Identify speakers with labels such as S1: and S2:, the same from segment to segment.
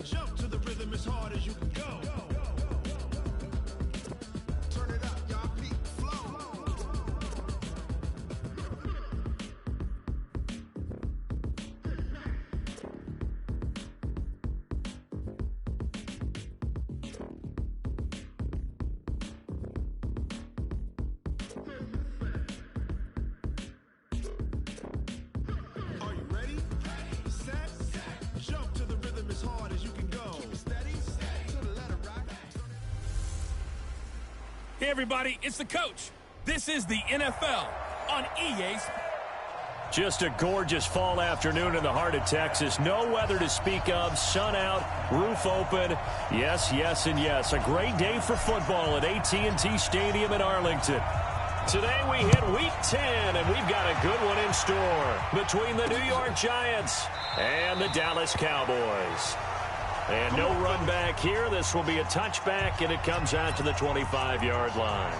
S1: Jump to the rhythm as hard as you can go. Turn it up, y'all. Peak flow. Are you ready? Set. Jump to the rhythm as hard as you can go. Keep it steady. To the letter, right?
S2: Hey, everybody, it's the coach. This is the NFL on EA.
S3: Just a gorgeous fall afternoon in the heart of Texas. No weather to speak of. Sun out, roof open. Yes, yes, and yes. A great day for football at AT&T Stadium in Arlington. Today we hit Week 10, and we've got a good one in store between the New York Giants and the Dallas Cowboys. And no run back here. This will be a touchback, and it comes out to the 25-yard line.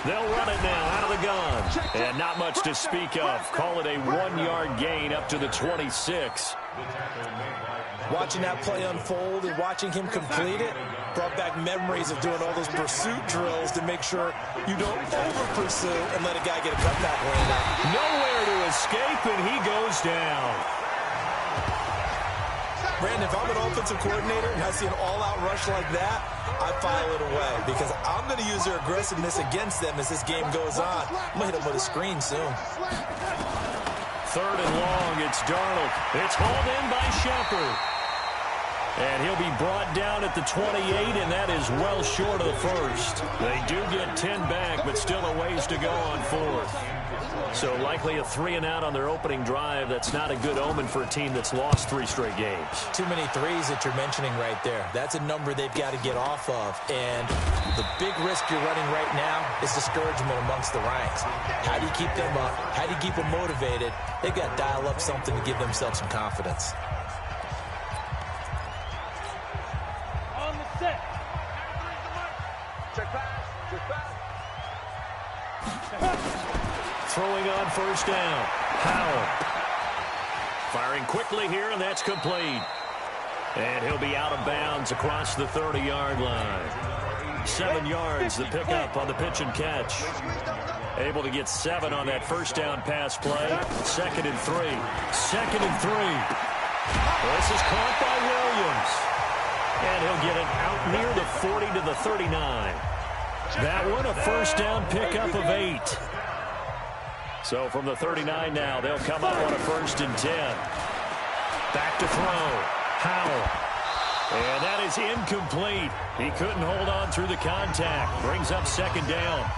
S3: They'll run it now out of the gun. And not much to speak of. Call it a 1-yard gain up to the 26.
S4: Watching that play unfold and watching him complete it brought back memories of doing all those pursuit drills to make sure you don't over-pursue and let a guy get a cutback lane up.
S3: Nowhere to escape, and he goes down.
S4: Brandon, if I'm an offensive coordinator and I see an all-out rush like that, I file it away because I'm going to use their aggressiveness against them as this game goes on. I'm going to hit them with a screen soon.
S3: Third and long, it's Darnold. It's hauled in by Shepard. And he'll be brought down at the 28, and that is well short of the first. They do get 10 back, but still a ways to go on fourth. So likely a 3-and-out on their opening drive. That's not a good omen for a team that's lost 3 straight games.
S4: Too many threes that you're mentioning right there. That's a number they've got to get off of. And the big risk you're running right now is discouragement amongst the ranks. How do you keep them up? How do you keep them motivated? They've got to dial up something to give themselves some confidence.
S5: On the set. Check pass.
S3: Throwing on first down. Howell. Firing quickly here, and that's complete. And he'll be out of bounds across the 30-yard line. 7 yards, the pickup on the pitch and catch. Able to get 7 on that first down pass play. 2nd and 3. 2nd and 3. This is caught by Williams. And he'll get it out near the 40 to the 39. That one, a first down pickup of 8. So from the 39 now, they'll come up on a 1st and 10. Back to throw. Howell. And that is incomplete. He couldn't hold on through the contact. Brings up 2nd down.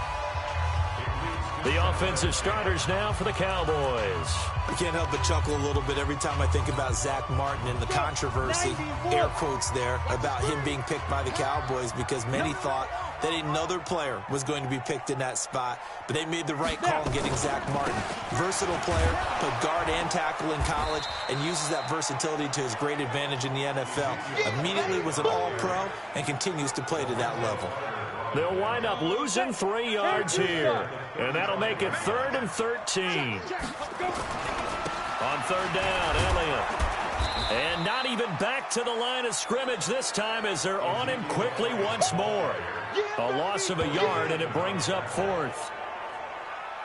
S3: The offensive starters now for the Cowboys.
S4: I can't help but chuckle a little bit every time I think about Zach Martin and the controversy, air quotes there, about him being picked by the Cowboys because many thought that another player was going to be picked in that spot, but they made the right call in getting Zach Martin. Versatile player, played guard and tackle in college, and uses that versatility to his great advantage in the NFL. Immediately was an all-pro and continues to play to that level.
S3: They'll wind up losing 3 yards here, and that'll make it 3rd and 13. On 3rd down, Elliott. And not even back to the line of scrimmage this time as they're on him quickly once more. A loss of a yard, and it brings up 4th.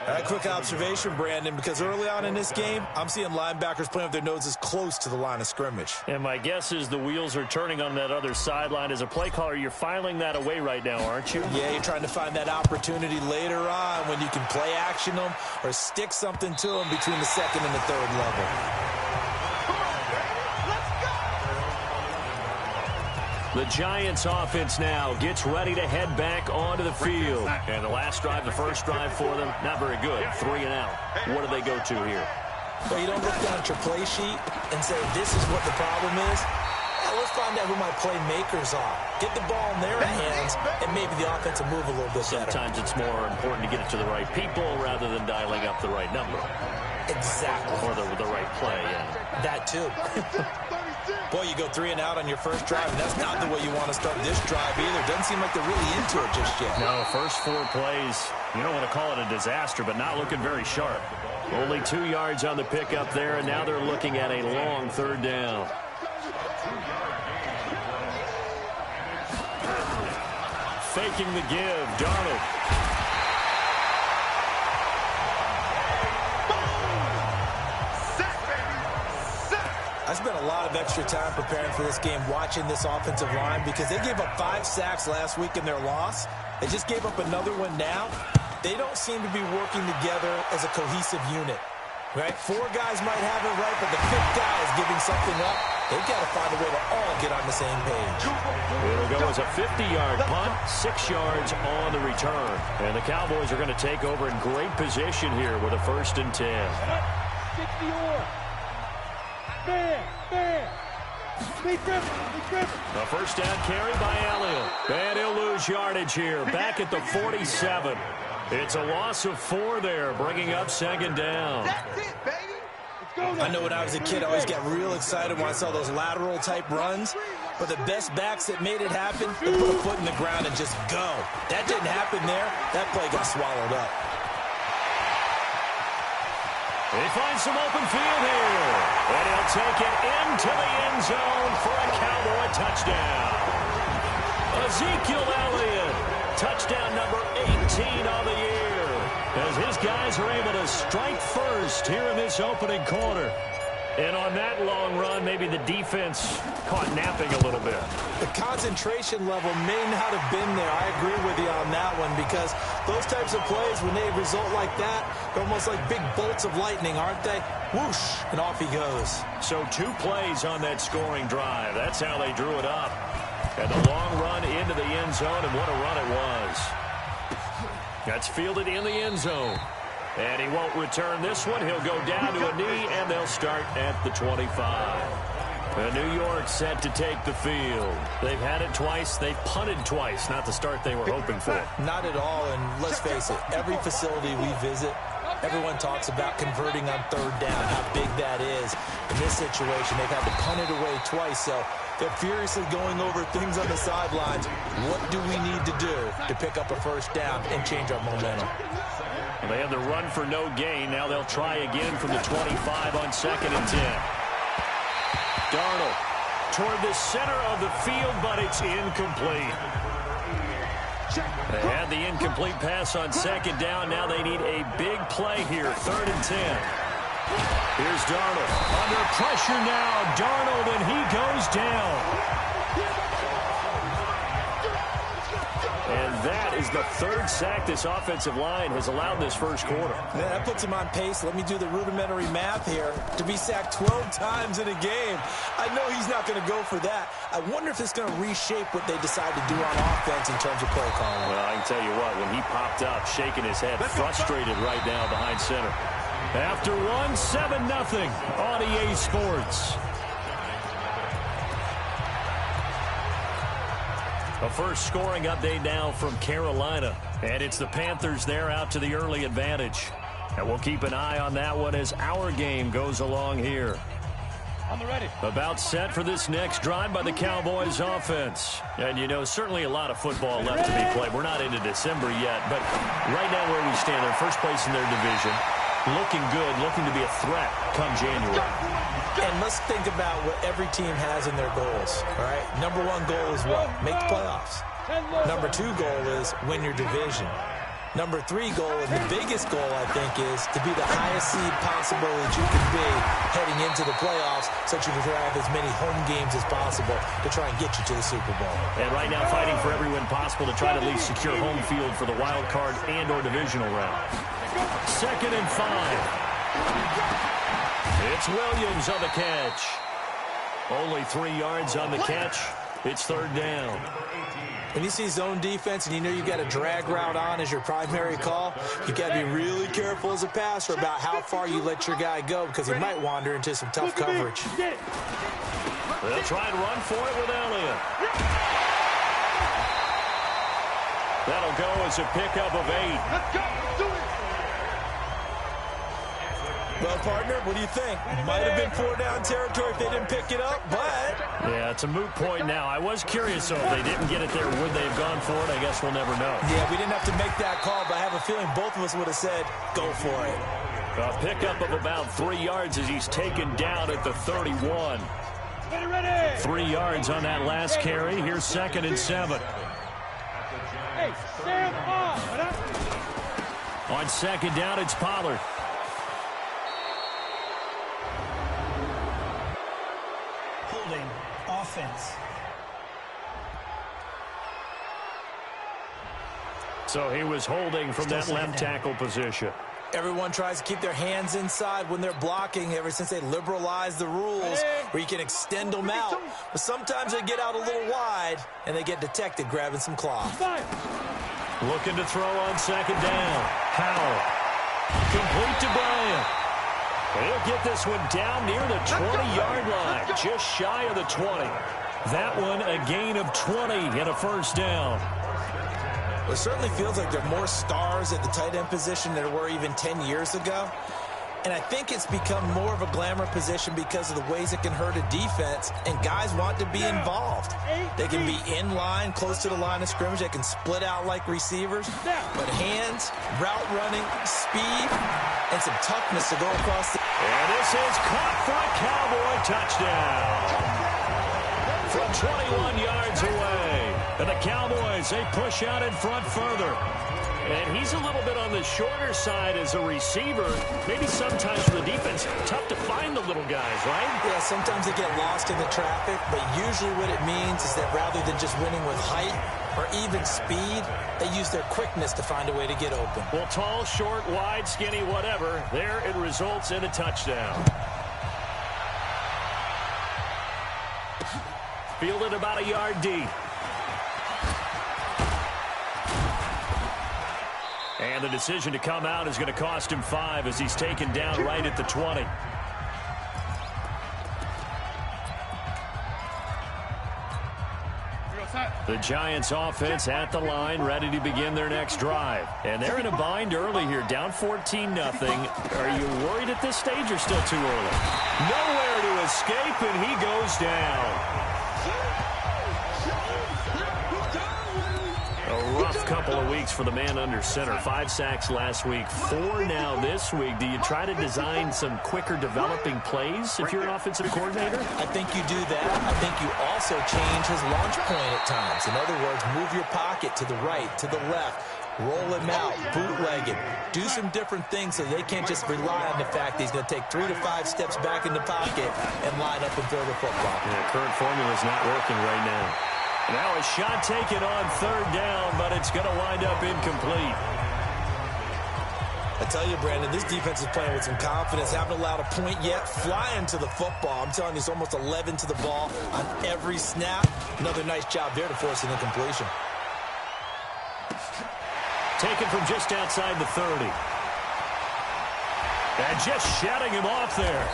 S4: A quick observation, Brandon, because early on in this game, I'm seeing linebackers playing with their noses close to the line of scrimmage.
S3: And my guess is the wheels are turning on that other sideline. As a play caller, you're filing that away right now, aren't you?
S4: Yeah, you're trying to find that opportunity later on when you can play action them or stick something to them between the 2nd and the 3rd level.
S3: The Giants offense now gets ready to head back onto the field. And the last drive, the first drive for them, not very good. 3 and out. What do they go to here?
S4: Well, you don't look down at your play sheet and say, this is what the problem is. Yeah, let's find out who my playmakers are. Get the ball in their hands, and maybe the offense will move a little bit better.
S3: Sometimes it's more important to get it to the right people rather than dialing up the right number.
S4: Exactly.
S3: Or the right play, yeah.
S4: That too. Boy, you go 3 and out on your first drive, and that's not the way you want to start this drive either. Doesn't seem like they're really into it just yet.
S3: No, first 4 plays, you don't want to call it a disaster, but not looking very sharp. Only 2 yards on the pickup there, and now they're looking at a long 3rd down. Faking the give, Darnold.
S4: I spent a lot of extra time preparing for this game, watching this offensive line, because they gave up 5 sacks last week in their loss. They just gave up another one now. They don't seem to be working together as a cohesive unit, right? 4 guys might have it right, but the 5th guy is giving something up. They've got to find a way to all get on the same page.
S3: It'll go as a 50-yard punt, 6 yards on the return. And the Cowboys are going to take over in great position here with a 1st and 10.
S5: 60-or. Fair.
S3: A 1st down carry by Elliott. And he'll lose yardage here. Back at the 47. It's a loss of 4 there, bringing up 2nd down.
S5: That's it, baby.
S4: I know when I was a kid, I always got real excited when I saw those lateral-type runs. But the best backs that made it happen, they put a foot in the ground and just go. That didn't happen there. That play got swallowed up.
S3: They find some open field here. And he'll take it into the end zone for a Cowboy touchdown. Ezekiel Elliott, touchdown number 18 on the year, as his guys are able to strike first here in this opening quarter. And on that long run, maybe the defense caught napping a little bit.
S4: The concentration level may not have been there. I agree with you on that one, because those types of plays, when they result like that, they're almost like big bolts of lightning, aren't they? Whoosh, and off he goes.
S3: So 2 plays on that scoring drive. That's how they drew it up. And the long run into the end zone, and what a run it was. That's fielded in the end zone. And he won't return this one. He'll go down to a knee, and they'll start at the 25. And New York set to take the field. They've had it twice. They've punted twice. Not the start they were hoping for.
S4: Not at all, and let's face it, every facility we visit, everyone talks about converting on 3rd down, how big that is. In this situation, they've had to punt it away twice, so they're furiously going over things on the sidelines. What do we need to do to pick up a 1st down and change our momentum?
S3: Well, they had the run for no gain. Now they'll try again from the 25 on 2nd and 10. Darnold toward the center of the field, but it's incomplete. They had the incomplete pass on 2nd down. Now they need a big play here, 3rd and 10. Here's Darnold. Under pressure now, Darnold, and he goes down. And that is the 3rd sack this offensive line has allowed this first quarter.
S4: Yeah, that puts him on pace. Let me do the rudimentary math here. To be sacked 12 times in a game, I know he's not going to go for that. I wonder if it's going to reshape what they decide to do on offense in terms of play calling.
S3: Well, I can tell you what, when he popped up, shaking his head, frustrated right now behind center. After one, 7-0 on EA Sports. A first scoring update now from Carolina. And it's the Panthers there out to the early advantage. And we'll keep an eye on that one as our game goes along here.
S5: On the ready.
S3: About set for this next drive by the Cowboys offense. And, you know, certainly a lot of football left to be played. We're not into December yet, but right now where we stand, they're first place in their division. Looking good, looking to be a threat come January.
S4: And let's think about what every team has in their goals, all right? Number 1 goal is what? Make the playoffs. Number 2 goal is win your division. Number 3 goal, and the biggest goal, I think, is to be the highest seed possible that you can be heading into the playoffs so that you can have as many home games as possible to try and get you to the Super Bowl.
S3: And right now fighting for every win possible to try to at least secure home field for the wild card and or divisional round. 2nd and 5. It's Williams on the catch. Only 3 yards on the catch. It's 3rd down.
S4: When you see zone defense and you know you've got a drag route on as your primary call, you got to be really careful as a passer about how far you let your guy go, because he might wander into some tough coverage.
S3: They'll try and run for it with Elliott. That'll go as a pickup of 8.
S5: Let's go. Do it.
S4: Well, partner, what do you think? Might have been 4-down territory if they didn't pick it up, but...
S3: Yeah, it's a moot point now. I was curious, so if they didn't get it there, would they have gone for it? I guess we'll never know.
S4: Yeah, we didn't have to make that call, but I have a feeling both of us would have said, go for it.
S3: A pickup of about 3 yards as he's taken down at the 31. 3 yards on that last carry. Here's 2nd and 7.
S5: Hey, Sam,
S3: On 2nd down, it's Pollard.
S6: Holding offense.
S3: So he was holding from that left tackle position.
S4: Everyone tries to keep their hands inside when they're blocking ever since they liberalized the rules where you can extend them out. But sometimes they get out a little wide and they get detected grabbing some cloth.
S3: Looking to throw on 2nd down. Howell. Complete to Bryant. He'll get this one down near the 20-yard line, just shy of the 20. That one a gain of 20 and a 1st down.
S4: Well, it certainly feels like there are more stars at the tight end position than there were even 10 years ago. And I think it's become more of a glamour position because of the ways it can hurt a defense, and guys want to be involved. They can be in line, close to the line of scrimmage. They can split out like receivers. But hands, route running, speed, and some toughness to go across the...
S3: And this is caught for a Cowboy touchdown. From 21 yards away. And the Cowboys, they push out in front further. And he's a little bit on the shorter side as a receiver. Maybe sometimes for the defense, tough to find the little guys, right?
S4: Yeah, sometimes they get lost in the traffic, but usually what it means is that rather than just winning with height or even speed, they use their quickness to find a way to get open.
S3: Well, tall, short, wide, skinny, whatever, there it results in a touchdown. Fielded about a yard deep. And the decision to come out is going to cost him 5 as he's taken down right at the 20. The Giants offense at the line, ready to begin their next drive. And they're in a bind early here, down 14-0. Are you worried at this stage or still too early? Nowhere to escape, and he goes down. A rough couple of weeks for the man under center. 5 sacks last week, 4 now this week. Do you try to design some quicker developing plays if you're an offensive coordinator?
S4: I think you do that. I think you also change his launch point at times. In other words, move your pocket to the right, to the left, roll him out, bootleg him. Do some different things so they can't just rely on the fact that he's going to take 3 to 5 steps back in the pocket and line up and throw the football.
S3: Yeah, current formula is not working right now. Now a shot taken on 3rd down, but it's going to wind up incomplete.
S4: I tell you, Brandon, this defense is playing with some confidence. Haven't allowed a point yet. Flying to the football. I'm telling you, it's almost 11 to the ball on every snap. Another nice job there to force an incompletion.
S3: Taken from just outside the 30. And just shutting him off there.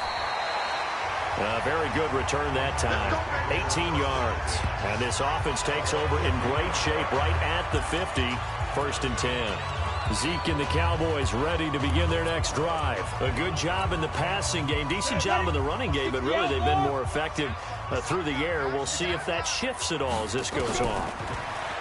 S3: A very good return that time. 18 yards. And this offense takes over in great shape right at the 50. 1st and 10. Zeke and the Cowboys ready to begin their next drive. A good job in the passing game. Decent job in the running game, but really they've been more effective through the air. We'll see if that shifts at all as this goes on.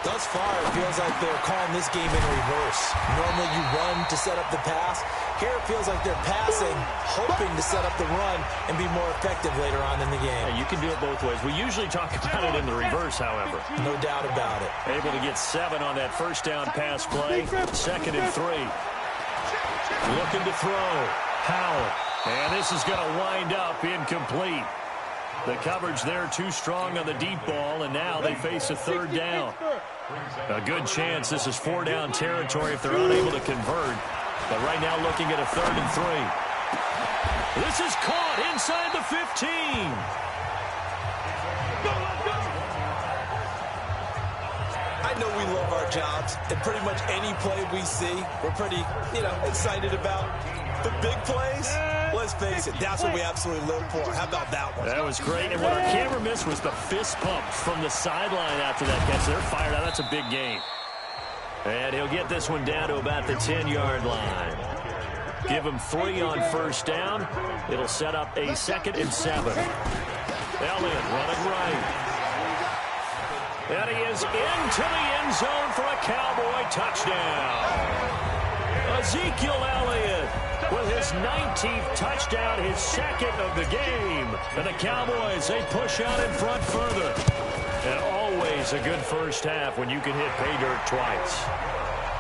S4: Thus far, it feels like they're calling this game in reverse. Normally you run to set up the pass. Here it feels like they're passing, hoping to set up the run and be more effective later on in the game.
S3: Yeah, you can do it both ways. We usually talk about it in the reverse, however.
S4: No doubt about it.
S3: Able to get 7 on that 1st down pass play. 2nd and 3. Looking to throw. Howell. And this is going to wind up incomplete. The coverage there too strong on the deep ball, and now they face a 3rd down. A good chance this is 4-down territory if they're unable to convert. But right now looking at a 3rd and 3. This is caught inside the 15.
S4: I know we love our jobs, and pretty much any play we see, we're pretty, excited about. The big plays, let's face it, that's what we absolutely live for. How about that one?
S3: That was great. And what our camera missed was the fist pump from the sideline after that catch. They're fired out. That's a big game. And he'll get this one down to about the 10-yard line. Give him 3 on first down. It'll set up a 2nd and 7. Elliott running right. And he is into the end zone for a Cowboy touchdown. Ezekiel Elliott with his 19th touchdown, his 2nd of the game. And the Cowboys, they push out in front further. And always a good first half when you can hit pay dirt twice.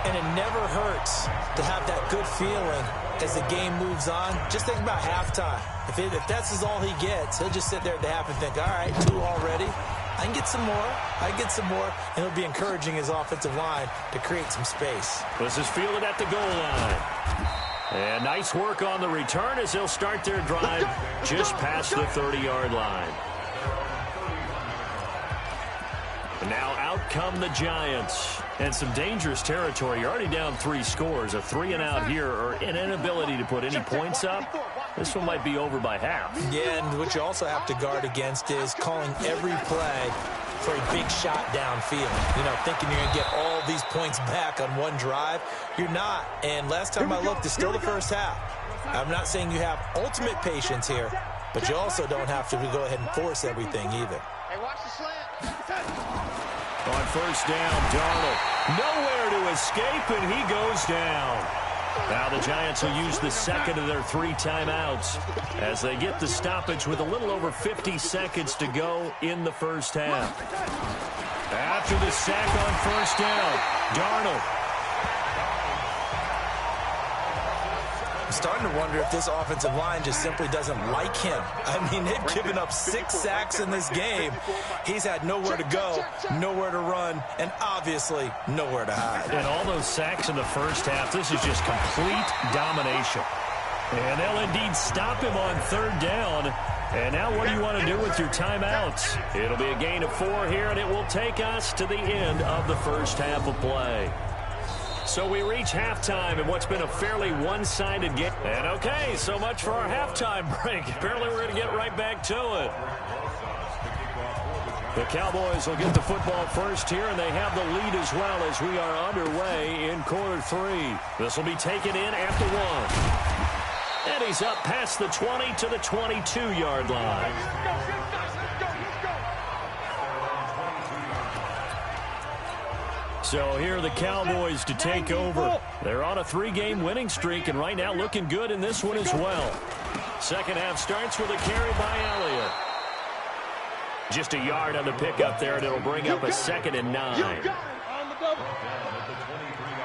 S4: And it never hurts to have that good feeling as the game moves on. Just think about halftime. If that's all he gets, he'll just sit there at the half and think, all right, 2 already. I can get some more. I can get some more. And he'll be encouraging his offensive line to create some space.
S3: This is fielded at the goal line. And nice work on the return as they'll start their drive just past the 30-yard line. And now out come the Giants. And some dangerous territory. You're already down 3 scores. A 3-and-out here or an inability to put any points up. This one might be over by half.
S4: Yeah, and what you also have to guard against is calling every play for a big shot downfield. You know, thinking you're going to get all these points back on one drive. You're not. And last time I looked, it's still the first half. I'm not saying you have ultimate patience here, but you also don't have to go ahead and force everything either.
S5: Hey, watch the slant.
S3: On first down, Darnold nowhere to escape, and he goes down. Now the Giants will use the 2nd of their 3 timeouts as they get the stoppage with a little over 50 seconds to go in the first half. After the sack on first down, Darnold.
S4: I'm starting to wonder if this offensive line just simply doesn't like him. I mean, they've given up 6 sacks in this game. He's had nowhere to go, nowhere to run, and obviously nowhere to hide.
S3: And all those sacks in the first half, this is just complete domination. And they'll indeed stop him on 3rd down. And now what do you want to do with your timeouts? It'll be a gain of 4 here, and it will take us to the end of the first half of play. So we reach halftime in what's been a fairly one-sided game. And okay, so much for our halftime break. Apparently we're going to get right back to it. The Cowboys will get the football first here, and they have the lead as well as we are underway in quarter 3. This will be taken in at the 1. And he's up past the 20 to the 22-yard line. So here are the Cowboys to take over. They're on a 3-game winning streak, and right now looking good in this one as well. Second half starts with a carry by Elliott. Just a yard on the pickup there, and it'll bring up a 2nd and 9.
S5: On the double.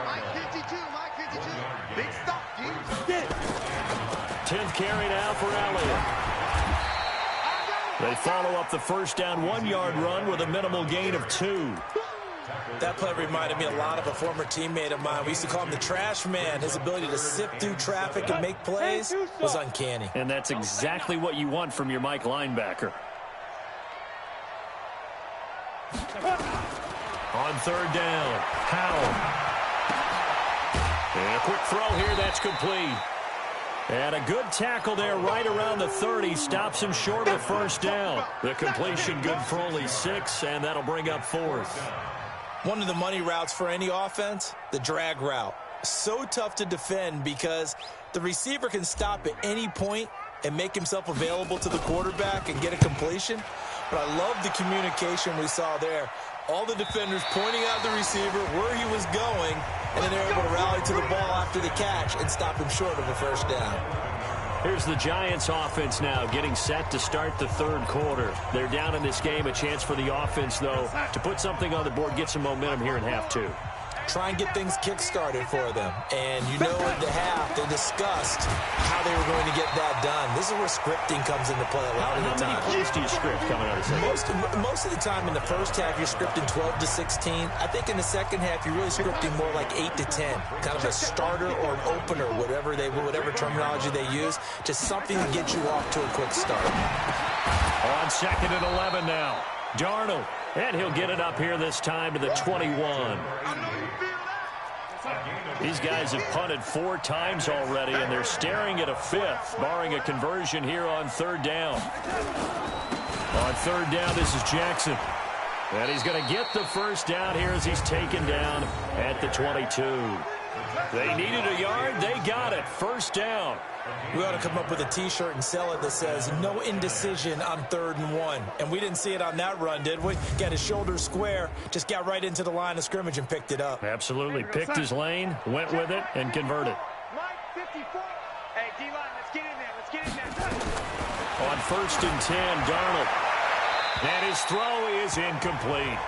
S5: Mike 52, Mike 52. Big stop, dude.
S3: 10th carry now for Elliott. They follow up the first down 1-yard run with a minimal gain of 2.
S4: That play reminded me a lot of a former teammate of mine. We used to call him the trash man. His ability to sift through traffic and make plays was uncanny.
S3: And that's exactly what you want from your Mike linebacker. On 3rd down, Howell. And a quick throw here, that's complete. And a good tackle there right around the 30. Stops him short of the first down. The completion good for only 6, and that'll bring up 4th.
S4: One of the money routes for any offense, the drag route. So tough to defend because the receiver can stop at any point and make himself available to the quarterback and get a completion. But I love the communication we saw there. All the defenders pointing out the receiver, where he was going, and then they're able to rally to the ball after the catch and stop him short of a first down.
S3: Here's the Giants offense now getting set to start the 3rd quarter. They're down in this game. A chance for the offense, though, to put something on the board, get some momentum here in half 2.
S4: Try and get things kick-started for them. And you know at the half, they discussed how they were going to get that done. This is where scripting comes into play a lot of the time.
S3: How many plays do you script coming out of the second?
S4: Most of the time in the first half, you're scripting 12 to 16. I think in the second half, you're really scripting more like 8 to 10. Kind of a starter or an opener, whatever terminology they use. Just something to get you off to a quick start.
S3: On 2nd and 11 now. Darnold. And he'll get it up here this time to the 21. These guys have punted 4 times already, and they're staring at a 5th, barring a conversion here on 3rd down. On 3rd down, this is Jackson. And he's going to get the first down here as he's taken down at the 22. They needed a yard. They got it. First down.
S4: We ought to come up with a T-shirt and sell it that says, no indecision on 3rd and 1. And we didn't see it on that run, did we? Got his shoulders square, just got right into the line of scrimmage and picked it up.
S3: Absolutely. Picked his lane, went with it, and converted.
S5: Mike 54. Hey, D-line, let's get in there. Let's get in there.
S3: On 1st and 10, Darnold. And his throw is incomplete.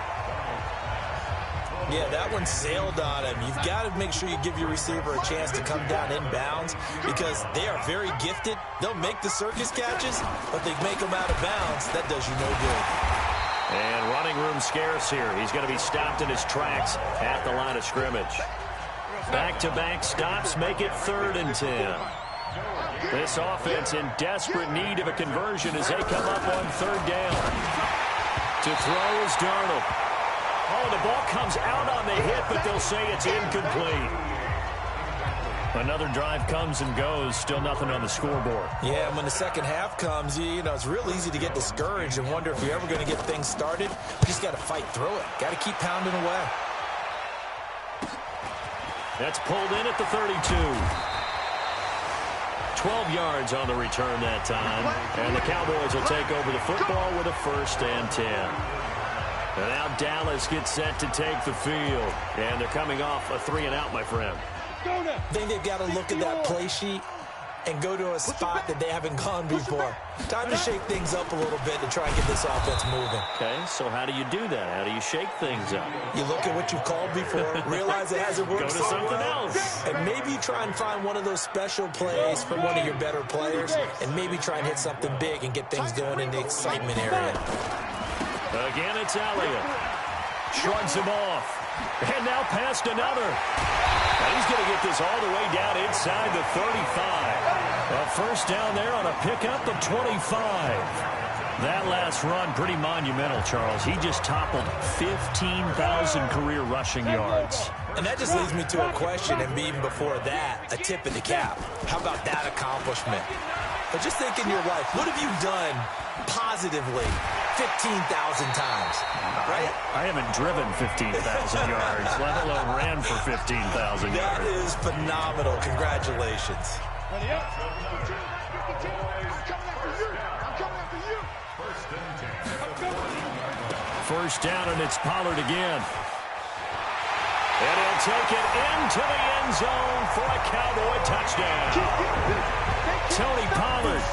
S4: Yeah, that one sailed on him. You've got to make sure you give your receiver a chance to come down inbounds because they are very gifted. They'll make the circus catches, but they make them out of bounds. That does you no good.
S3: And running room scarce here. He's going to be stopped in his tracks at the line of scrimmage. Back-to-back stops make it 3rd and 10. This offense in desperate need of a conversion as they come up on 3rd down. To throw is Darnold. Oh, the ball comes out on the hit, but they'll say it's incomplete. Another drive comes and goes, still nothing on the scoreboard.
S4: Yeah, and when the second half comes, you know, it's real easy to get discouraged and wonder if you're ever going to get things started. You just got to fight through it. Got to keep pounding away.
S3: That's pulled in at the 32. 12 yards on the return that time. And the Cowboys will take over the football with a 1st and 10. And now Dallas gets set to take the field. And they're coming off a 3-and-out, my friend.
S4: I think they've got to look at that play sheet and go to a spot that they haven't gone before. Time to shake things up a little bit to try and get this offense moving.
S3: Okay, so how do you do that? How do you shake things up?
S4: You look at what you've called before, realize it hasn't worked
S3: Go to
S4: so
S3: something
S4: well,
S3: else.
S4: and maybe try and find one of those special plays from one of your better players, and maybe try and hit something big and get things going in the excitement area.
S3: Again, it's Elliott. Shrugs him off. And now past another. And he's going to get this all the way down inside the 35. A 1st down there on a pickup of 25. That last run, pretty monumental, Charles. He just toppled 15,000 career rushing yards.
S4: And that just leads me to a question, and even before that, a tip of the cap. How about that accomplishment? But just think in your life, what have you done positively 15,000 times, right?
S3: I haven't driven 15,000 yards, let alone ran for 15,000 yards.
S4: That is phenomenal. Congratulations.
S5: I'm coming after you. I'm coming after you.
S3: 1st down, and it's Pollard again. And he'll take it into the end zone for a Cowboy touchdown. Tony Pollard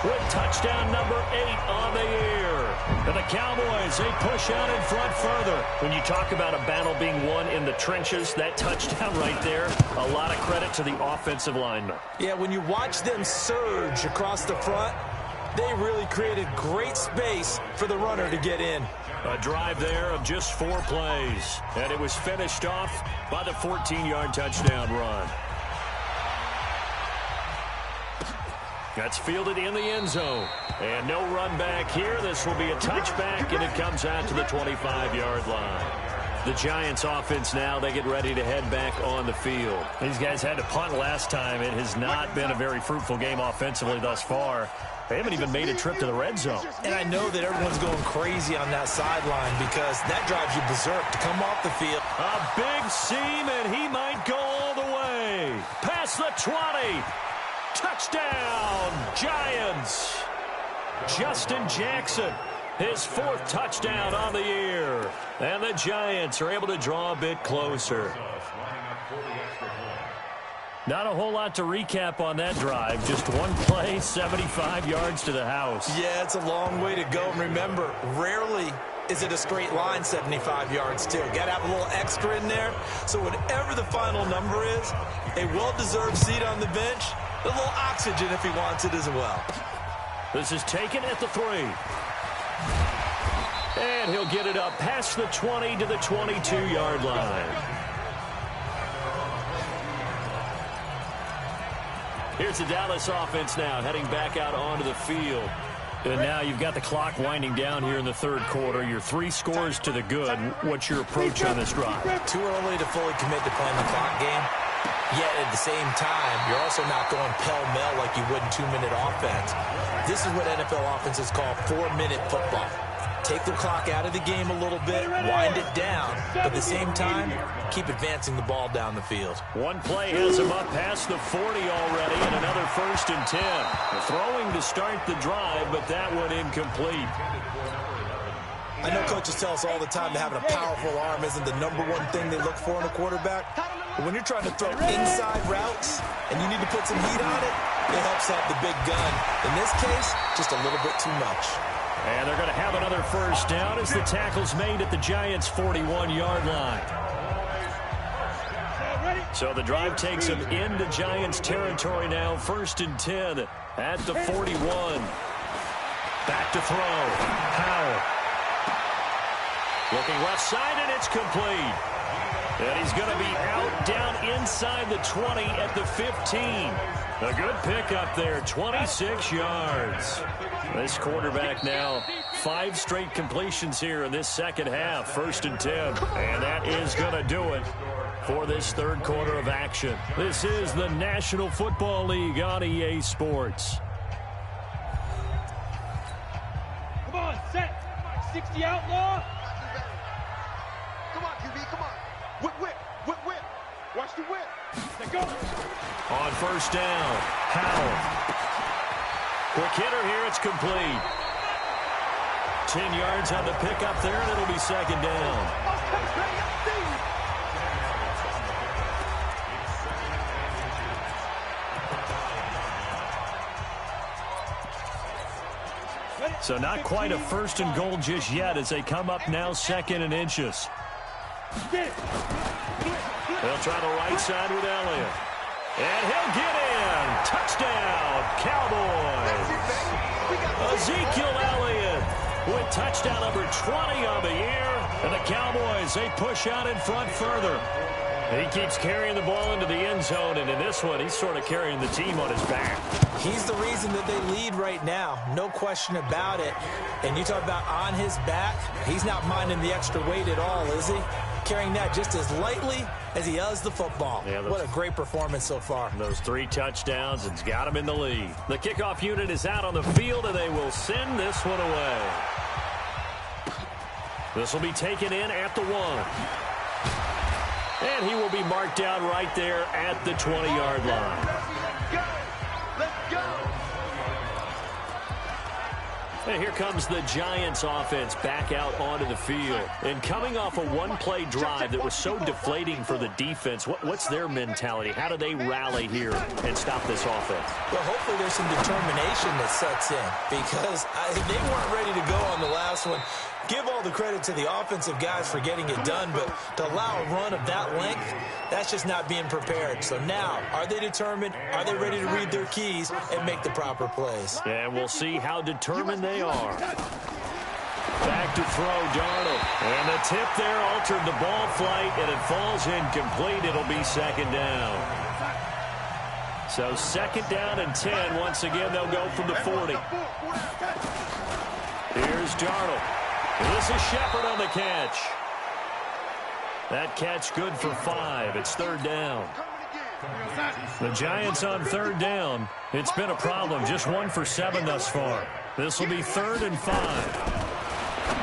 S3: with touchdown number 8 on the year. And the Cowboys, they push out in front further. When you talk about a battle being won in the trenches, that touchdown right there, a lot of credit to the offensive linemen.
S4: Yeah, when you watch them surge across the front, they really created great space for the runner to get in.
S3: A drive there of just 4 plays. And it was finished off by the 14-yard touchdown run. That's fielded in the end zone. And no run back here. This will be a touchback, and it comes out to the 25-yard line. The Giants offense now, they get ready to head back on the field. These guys had to punt last time. It has not been a very fruitful game offensively thus far. They haven't even made a trip to the red zone.
S4: And I know that everyone's going crazy on that sideline because that drives you berserk to come off the field.
S3: A big seam, and he might go all the way. Past the 20. Touchdown, Giants. Justin Jackson, his 4th touchdown on the year. And the Giants are able to draw a bit closer. Not a whole lot to recap on that drive. Just one play, 75 yards to the house.
S4: Yeah, it's a long way to go. And remember, rarely is it a straight line 75 yards, too. Got to have a little extra in there. So whatever the final number is, a well-deserved seat on the bench, a little oxygen if he wants it as well.
S3: This is taken at the 3. And he'll get it up past the 20 to the 22-yard line. Here's the Dallas offense now, heading back out onto the field. And now you've got the clock winding down here in the 3rd quarter. You're 3 scores to the good. What's your approach on this drive?
S4: Too early to fully commit to playing the clock game. Yet at the same time, you're also not going pell-mell like you would in 2-minute offense. This is what NFL offenses call 4-minute football. take the clock out of the game a little bit, wind it down, but at the same time, keep advancing the ball down the field.
S3: One play has him up past the 40 already, and another 1st and 10. Throwing to start the drive, but that one incomplete.
S4: I know coaches tell us all the time that having a powerful arm isn't the #1 thing they look for in a quarterback. But when you're trying to throw inside routes and you need to put some heat on it, it helps out the big gun. In this case, just a little bit too much.
S3: And they're going to have another 1st down as the tackle's made at the Giants' 41-yard line. So the drive takes them into Giants territory now. 1st and 10 at the 41. Back to throw. Howell. Looking left side, and it's complete. And he's going to be out down inside the 20 at the 15. A good pickup there, 26 yards. This quarterback now 5 straight completions here in this second half. 1st and 10. And that is going to do it for this 3rd quarter of action. This is the National Football League on EA Sports.
S7: Come on, set. 60 outlaw.
S5: Come on, QB, come on. Whip, whip, whip, whip. Watch the whip.
S7: Let go.
S3: On 1st down, Howell. Quick hitter here, it's complete. 10 yards on the pickup there, and it'll be 2nd down. So not quite a 1st and goal just yet as they come up now 2nd and inches. They'll try the right side with Elliott. And he'll get in. Touchdown, Cowboys. Ezekiel Elliott with touchdown number 20 on the year. And the Cowboys, they push out in front further. He keeps carrying the ball into the end zone, and in this one, he's sort of carrying the team on his back.
S4: He's the reason that they lead right now, no question about it. And you talk about on his back, he's not minding the extra weight at all, is he? Carrying that just as lightly as he does the football. Yeah, what a great performance so far.
S3: Those 3 touchdowns, it's got him in the lead. The kickoff unit is out on the field, and they will send this one away. This will be taken in at the 1. And he will be marked down right there at the 20-yard line.
S5: Let's go.
S3: And here comes the Giants offense back out onto the field. And coming off a one-play drive that was so deflating for the defense, what's their mentality? How do they rally here and stop this offense?
S4: Well, hopefully there's some determination that sets in because they weren't ready to go on the last one. Give all the credit to the offensive guys for getting it done, but to allow a run of that length, that's just not being prepared. So now, are they determined? Are they ready to read their keys and make the proper plays?
S3: And we'll see how determined they are. Back to throw, Darnold. And the tip there altered the ball flight, and it falls incomplete. It'll be 2nd down. So 2nd down and 10. Once again, they'll go from the 40. Here's Darnold. This is Shepard on the catch. That catch good for 5. It's 3rd down. The Giants on 3rd down. It's been a problem. Just 1 for 7 thus far. This will be 3rd and 5.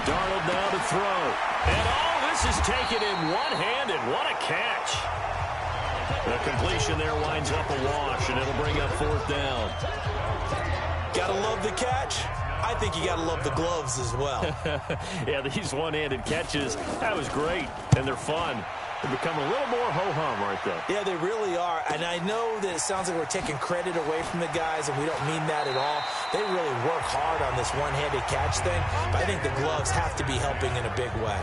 S3: Darnold now to throw. And this is taken in one-handed. What a catch. The completion there winds up a wash, and it'll bring up 4th down.
S4: Gotta love the catch. I think you got to love the gloves as well.
S3: Yeah, these one-handed catches, that was great, and they're fun. They become a little more ho-hum, aren't they?
S4: Yeah, they really are, and I know that it sounds like we're taking credit away from the guys, and we don't mean that at all. They really work hard on this one-handed catch thing, but I think the gloves have to be helping in a big way.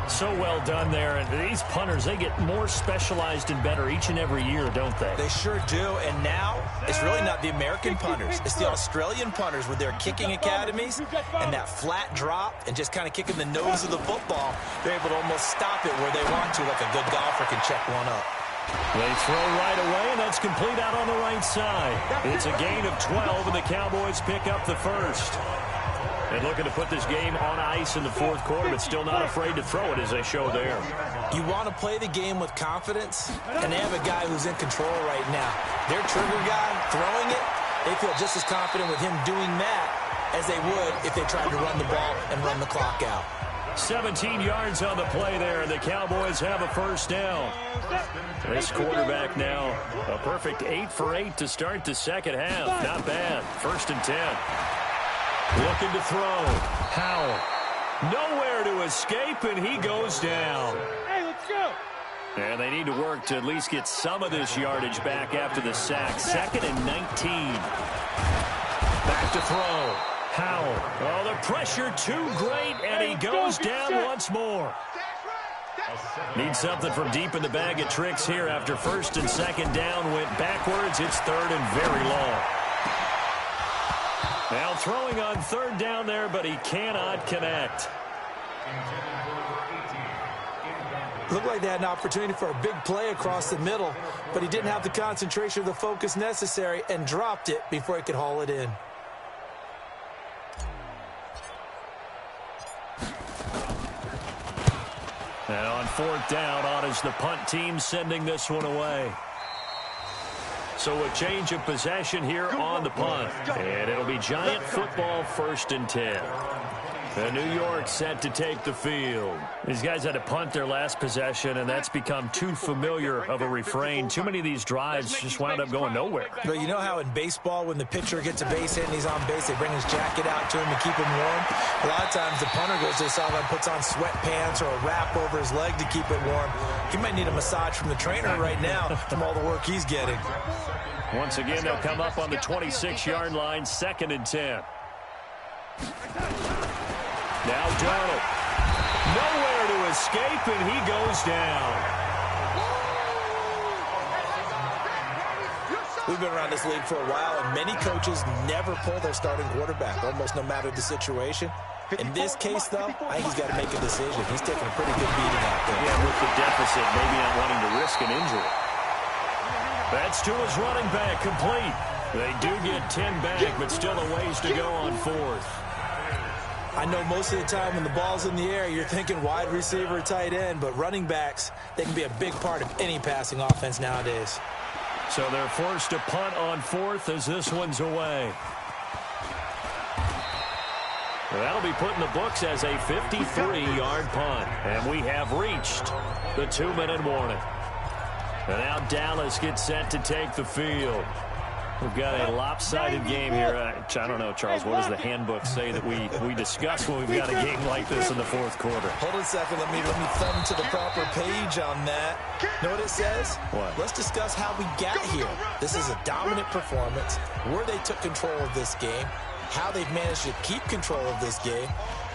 S3: So well done there, and these punters, they get more specialized and better each and every year, don't they?
S4: They sure do, and now it's really not the American punters. It's the Australian punters with their kicking academies and that flat drop and just kind of kicking the nose of the football. They're able to almost stop it where they want to, like a good golfer can check one up.
S3: They throw right away, and that's complete out on the right side. It's a gain of 12, and the Cowboys pick up the 1st. And looking to put this game on ice in the 4th quarter, but still not afraid to throw it as they show there.
S4: You want to play the game with confidence, and they have a guy who's in control right now. Their trigger guy throwing it, they feel just as confident with him doing that as they would if they tried to run the ball and run the clock out.
S3: 17 yards on the play there, and the Cowboys have a first down. This quarterback now, a perfect 8 for 8 to start the second half. Not bad. 1st and 10. Looking to throw. Howell. Nowhere to escape, and he goes down.
S7: Hey, let's go.
S3: And they need to work to at least get some of this yardage back after the sack. 2nd and 19. Back to throw. Howell. Oh, the pressure too great, and he goes down once more. Need something from deep in the bag of tricks here after 1st and 2nd down. Went backwards. It's 3rd and very long. Now throwing on 3rd down there, but he cannot connect.
S4: Looked like they had an opportunity for a big play across the middle, but he didn't have the concentration or the focus necessary and dropped it before he could haul it in.
S3: And on 4th down, on is the punt team sending this one away. So a change of possession here on the punt. And it'll be Giant football, 1st and 10. And New York set to take the field. These guys had to punt their last possession, and that's become too familiar of a refrain. Too many of these drives just wound up going nowhere.
S4: But you know how in baseball, when the pitcher gets a base hit and he's on base, they bring his jacket out to him to keep him warm? A lot of times the punter goes to the sideline, puts on sweatpants or a wrap over his leg to keep it warm. He might need a massage from the trainer right now from all the work he's getting.
S3: Once again, they'll come up on the 26-yard line, 2nd and 10. Now Darnold. Nowhere to escape, and he goes down.
S4: We've been around this league for a while, and many coaches never pull their starting quarterback, almost no matter the situation. In this case, though, I think he's got to make a decision. He's taking a pretty good beating out there.
S3: Yeah, with the deficit, maybe not wanting to risk an injury. That's to his running back, complete. They do get 10 back, but still a ways to go on 4th.
S4: I know most of the time when the ball's in the air, you're thinking wide receiver, tight end, but running backs, they can be a big part of any passing offense nowadays.
S3: So they're forced to punt on 4th as this one's away. That'll be put in the books as a 53-yard punt. And we have reached the 2-minute warning. And now Dallas gets set to take the field. We've got a lopsided game here. I don't know, Charles, what does the handbook say that we discuss when we've got a game like this in the 4th quarter?
S4: Hold on a second. Let me thumb to the proper page on that. Know what it says?
S3: What?
S4: Let's discuss how we got here. This is a dominant performance, where they took control of this game, how they've managed to keep control of this game,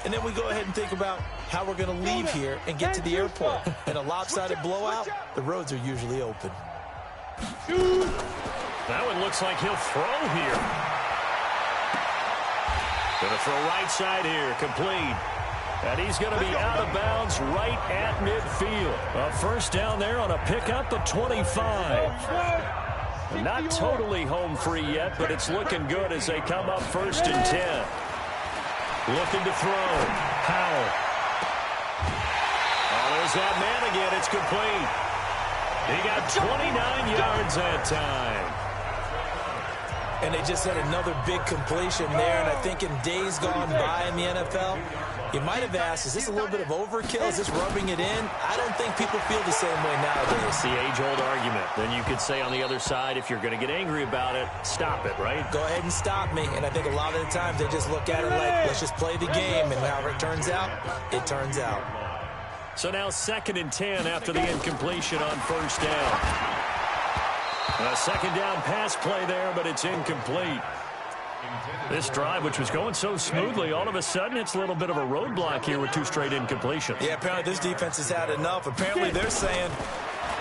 S4: and then we go ahead and think about how we're going to leave here and get to the airport. In a lopsided blowout, the roads are usually open.
S3: That one looks like he'll throw here. Going to throw right side here, complete. And he's going to be out of bounds right at midfield. A 1st down there on a pickup of 25. Not totally home free yet, but it's looking good as they come up 1st and 10. Looking to throw. Howell. Oh, there's that man again. It's complete. He got 29 yards that time.
S4: And they just had another big completion there. And I think in days gone by in the NFL, you might have asked, is this a little bit of overkill? Is this rubbing it in? I don't think people feel the same way nowadays.
S3: It's the age-old argument. Then you could say on the other side, if you're going to get angry about it, stop it, right?
S4: Go ahead and stop me. And I think a lot of the times they just look at it like, let's just play the game. And however it turns out, it turns out.
S3: So now 2nd and 10 after the incompletion on 1st down. A 2nd down pass play there, but it's incomplete. This drive, which was going so smoothly, all of a sudden it's a little bit of a roadblock here with 2 straight incompletions.
S4: Yeah, apparently this defense has had enough. Apparently they're saying,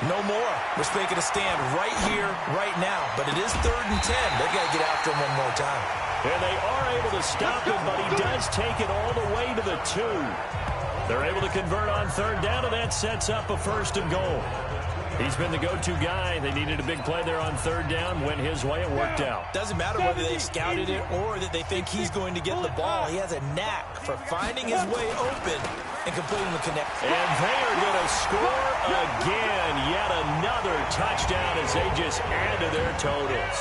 S4: no more. We're making a stand right here, right now. But it is 3rd and 10. They've got to get after him one more time.
S3: And they are able to stop him, but he does take it all the way to the 2. They're able to convert on 3rd down, and that sets up a 1st and goal. He's been the go-to guy. They needed a big play there on 3rd down. Went his way. It worked out.
S4: Doesn't matter whether they've scouted it or that they think he's going to get the ball. He has a knack for finding his way open and completing the connect.
S3: And they are going to score again. Yet another touchdown as they just add to their totals.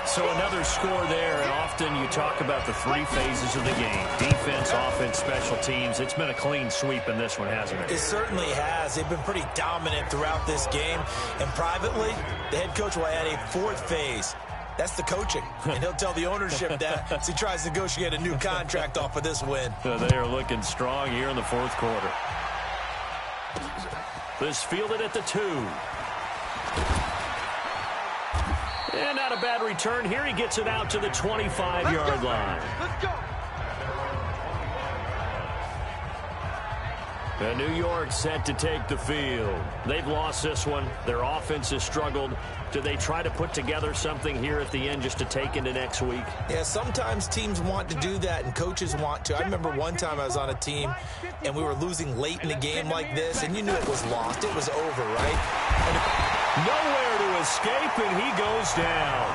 S3: So another score there, and often you talk about the three phases of the game. Defense, offense, special teams. It's been a clean sweep in this one, hasn't it?
S4: It certainly has. They've been pretty dominant throughout this game. And privately, the head coach will add a fourth phase. That's the coaching. And he'll tell the ownership that as he tries to negotiate a new contract off of this win.
S3: They are looking strong here in the fourth quarter. This fielded at the 2. And not a bad return here. He gets it out to the 25-yard line.
S5: Let's go.
S3: And New York set to take the field. They've lost this one. Their offense has struggled. Do they try to put together something here at the end just to take into next week?
S4: Yeah, sometimes teams want to do that and coaches want to. I remember one time I was on a team and we were losing late in the game like this, and you knew it was lost. It was over, right?
S3: Nowhere to escape, and he goes down.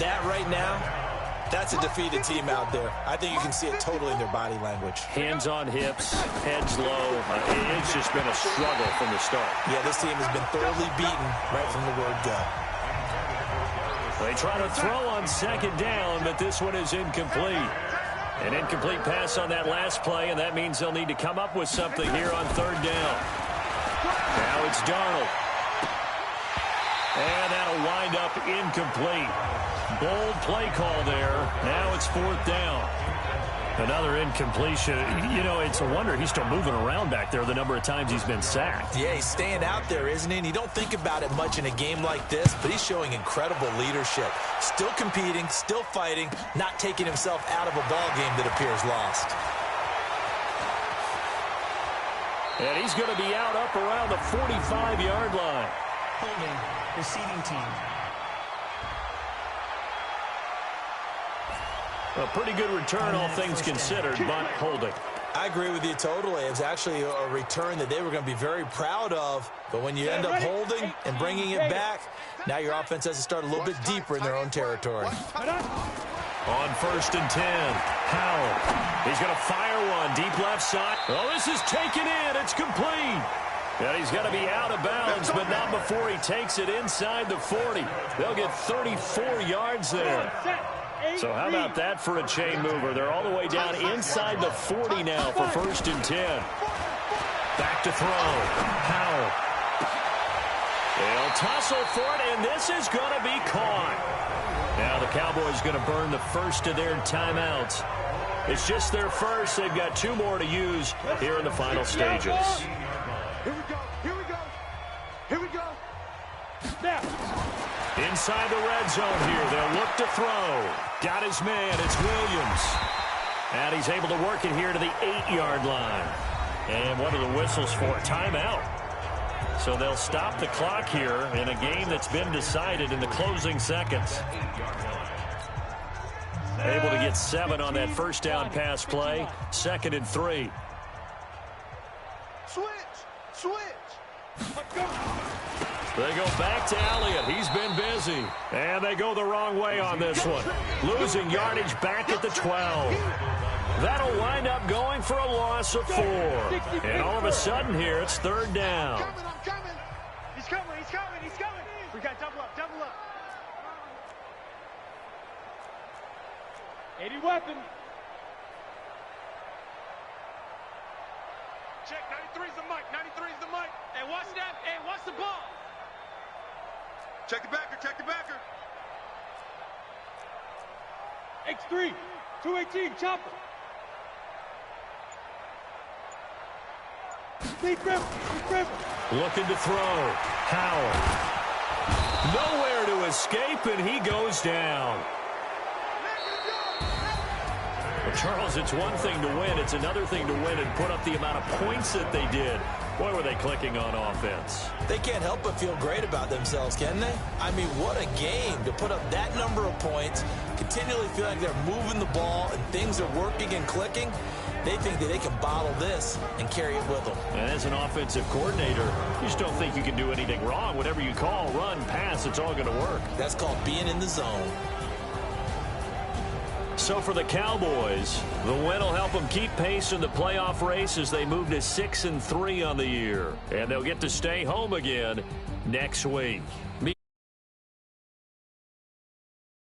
S4: That right now, that's a defeated team out there. I think you can see it totally in their body language.
S3: Hands on hips, heads low. It's just been a struggle from the start.
S4: Yeah, this team has been thoroughly beaten right from the word go.
S3: They try to throw on second down, but this one is incomplete. An incomplete pass on that last play, and that means they'll need to come up with something here on third down. Now it's Darnold. And that'll wind up incomplete. Bold play call there. Now it's fourth down. Another incompletion. You know, it's a wonder he's still moving around back there the number of times he's been sacked.
S4: Yeah, he's staying out there, isn't he? And you don't think about it much in a game like this, but he's showing incredible leadership. Still competing, still fighting, not taking himself out of a ball game that appears lost.
S3: And he's going to be out up around the 45-yard line.
S6: Holding, receiving team.
S3: A pretty good return, all things considered, but holding.
S4: I agree with you totally. It was actually a return that they were going to be very proud of. But when you end up holding and bringing it back, now your offense has to start a little bit deeper in their own territory.
S3: On first and 10, Howell. He's going to fire one deep left side. Oh, this is taken in. It's complete. And he's got to be out of bounds, but not before he takes it inside the 40. They'll get 34 yards there. So how about that for a chain mover? They're all the way down inside the 40 now for first and 10. Back to throw. Howell. They'll tussle for it, and this is going to be caught. Now the Cowboys going to burn the first of their timeouts. It's just their first. They've got 2 more to use here in the final stages.
S5: Here we go. Here we go. Here we go.
S7: Snap.
S3: Inside the red zone here. They'll look to throw. Got his man. It's Williams. And he's able to work it here to the 8-yard line. And what are the whistles for? Timeout. So they'll stop the clock here in a game that's been decided in the closing seconds. Able to get 7 on that first down pass play. 2nd and 3.
S5: Switch.
S3: They go back to Elliott. He's been busy. And they go the wrong way on this one. Losing yardage back at the 12. That'll wind up going for a loss of 4. And all of a sudden here, it's third down.
S5: I'm coming. He's coming. We got double up.
S7: 80 weapon.
S5: Check. 93's the mic. Hey, watch that. Hey, watch the ball. Check the backer.
S7: X3. 218. Chopper. Deep river.
S3: Looking to throw. Howell. Nowhere to escape, and he goes down. Well, Charles, it's one thing to win. It's another thing to win and put up the amount of points that they did. Boy, were they clicking on offense.
S4: They can't help but feel great about themselves, can they? I mean, what a game to put up that number of points, continually feel like they're moving the ball and things are working and clicking. They think that they can bottle this and carry it with them.
S3: And as an offensive coordinator, you just don't think you can do anything wrong. Whatever you call, run, pass, it's all going to work.
S4: That's called being in the zone.
S3: So for the Cowboys, the win will help them keep pace in the playoff race as they move to 6-3 on the year. And they'll get to stay home again next week.